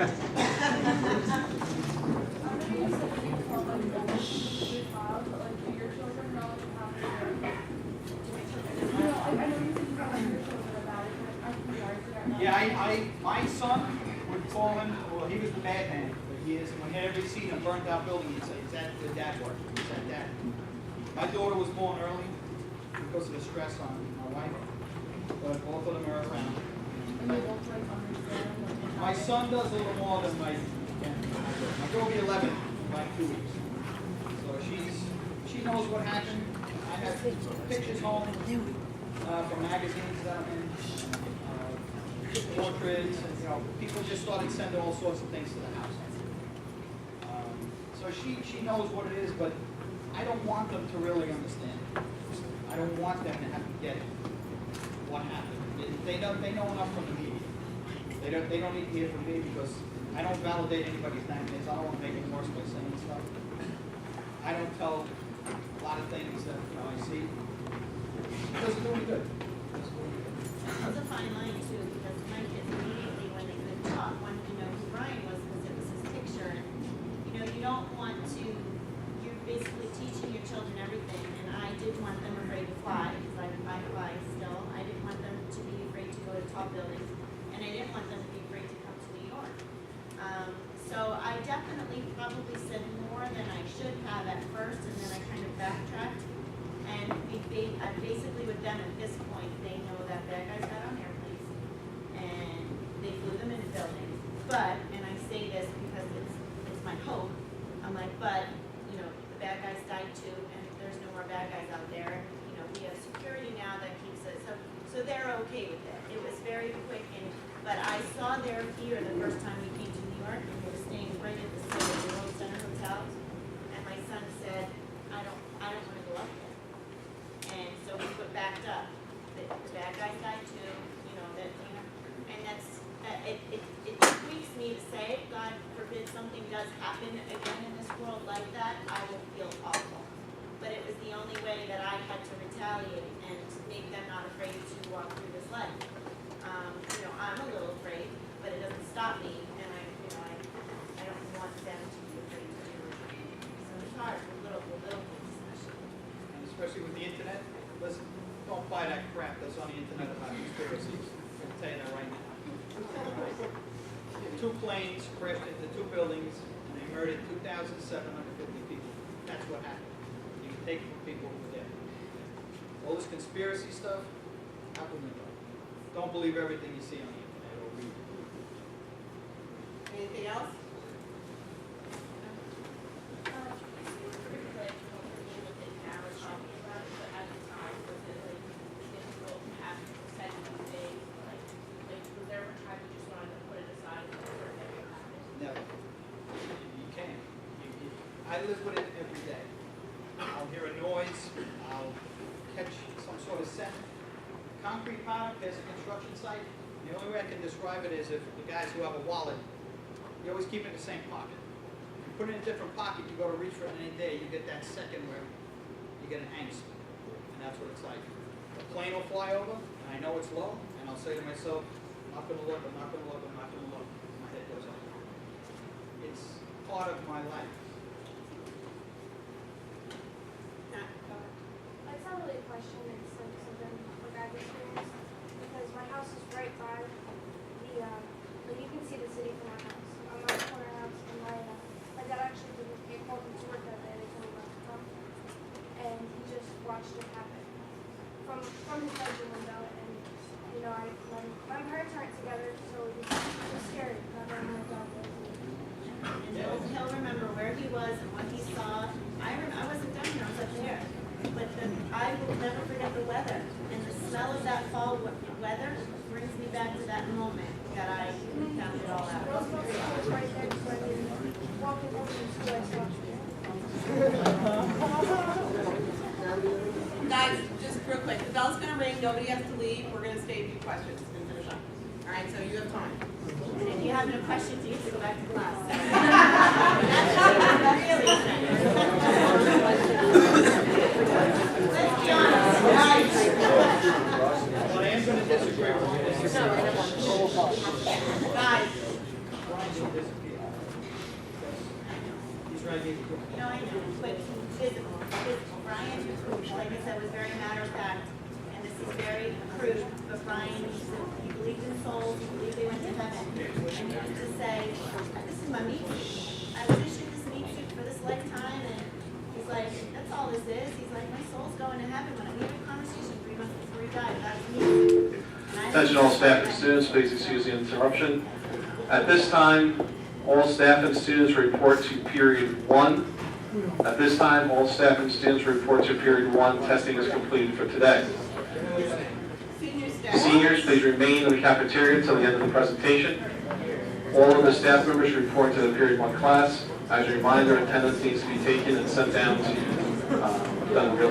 Yeah, my son would call him, well, he was the bad man, but he is, whenever he seen a burnt out building, he'd say, is that the dad work? Is that dad? My daughter was born early because of the stress on my wife, but both of them are around. My son does a little more than my girl will be 11 in like 2 weeks. So she knows what happened. I have pictures home from magazines that I'm in, portraits, and people just started sending all sorts of things to the house. So she knows what it is, but I don't want them to really understand it. I don't want them to have to get what happened. They know enough from the media. They don't need to hear from me because I don't validate anybody's nightmares. I don't want to make it worse by saying stuff. I don't tell a lot of things that I see. It doesn't do me good. It's a fine line too, because my kids immediately when they couldn't talk wanted to know who Brian was because it was his picture. And, you don't want to, you're basically teaching your children everything. And I didn't want them afraid to fly, because I fly still. I didn't want them to be afraid to go to tall buildings. And I didn't want them to be afraid to come to New York. So I definitely probably said more than I should have at first, and then I kind of backtracked. And basically with them at this point, they know that bad guys got on airplanes, and they flew them into buildings. But, and I say this because it's my hope, I'm like, but, the bad guys died too, and there's no more bad guys out there. We have security now that keeps it, so they're okay with it. It was very quick, but I saw their fear the first time we came to New York, and we were staying right at the World Center Hotel, and my son said, I don't want to go up there. And so we put backed up. The bad guys died too, and that's, it tweaks me to say, God forbid something does happen again in this world like that, I will feel awful. But it was the only way that I had to retaliate and make them not afraid to walk through this life. I'm a little afraid, but it doesn't stop me, and I don't want them to be afraid too. So it's hard with little things especially. And especially with the internet, listen, don't buy that crap that's on the internet about conspiracies. I'm going to tell you that right now. 2 planes crashed into 2 buildings, and they murdered 2,750 people. That's what happened. You can take it from people who were there. All this conspiracy stuff, out the window. Don't believe everything you see on the internet or read. Anything else? Never. You can't. I live with it every day. I'll hear a noise. I'll catch some sort of scent. Concrete powder, there's a construction site. The only way I can describe it is if the guys who have a wallet, you always keep it in the same pocket. If you put it in a different pocket, you go to reach for it any day, you get that second where you get an angst. And that's what it's like. A plane will fly over, and I know it's low, and I'll say to myself, I'm not going to look, I'm not going to look, I'm not going to look. My head goes up. It's part of my life. It's not really a question, it's like something like I've experienced, because my house is right by the, like you can see the city from my house. I'm on the corner house, and my dad actually didn't get called to work that day, they told him not to come, and he just watched it happen from his bedroom window, and my parents aren't together, so it was scary, not knowing where my dad was. And he'll remember where he was and what he saw. I wasn't down here, I was up there. But I will never forget the weather. And the smell of that fall weather brings me back to that moment that I found it all out. Roosevelt was right there, so I was walking over to school, I saw Guys, just real quick, the bell's going to ring, nobody has to leave, we're going to stay a few questions and finish up. All right, so you have time. And if you have any questions, you have to go back to class. That's really let's be honest. Well, I am going to disagree with this. Guys, he'll disappear. Because he's right here. You know, I know, but physical. Brian, like I said, was very matter of fact, and this is very crude, but Brian, he believed in souls, he believed they went to heaven. And he used to say, this is my meat suit. I was issued this meat suit for this lifetime, and he's like, that's all this is. He's like, my soul's going to heaven. When we had a conversation 3 months before he died, that was me. Attention all staff and students, please excuse the interruption. At this time, all staff and students report to period 1. At this time, all staff and students report to period 1. Testing is completed for today. Senior staff. Seniors, please remain in the cafeteria until the end of the presentation. All of the staff members report to the period 1 class. As a reminder, attendance needs to be taken and sent down to done real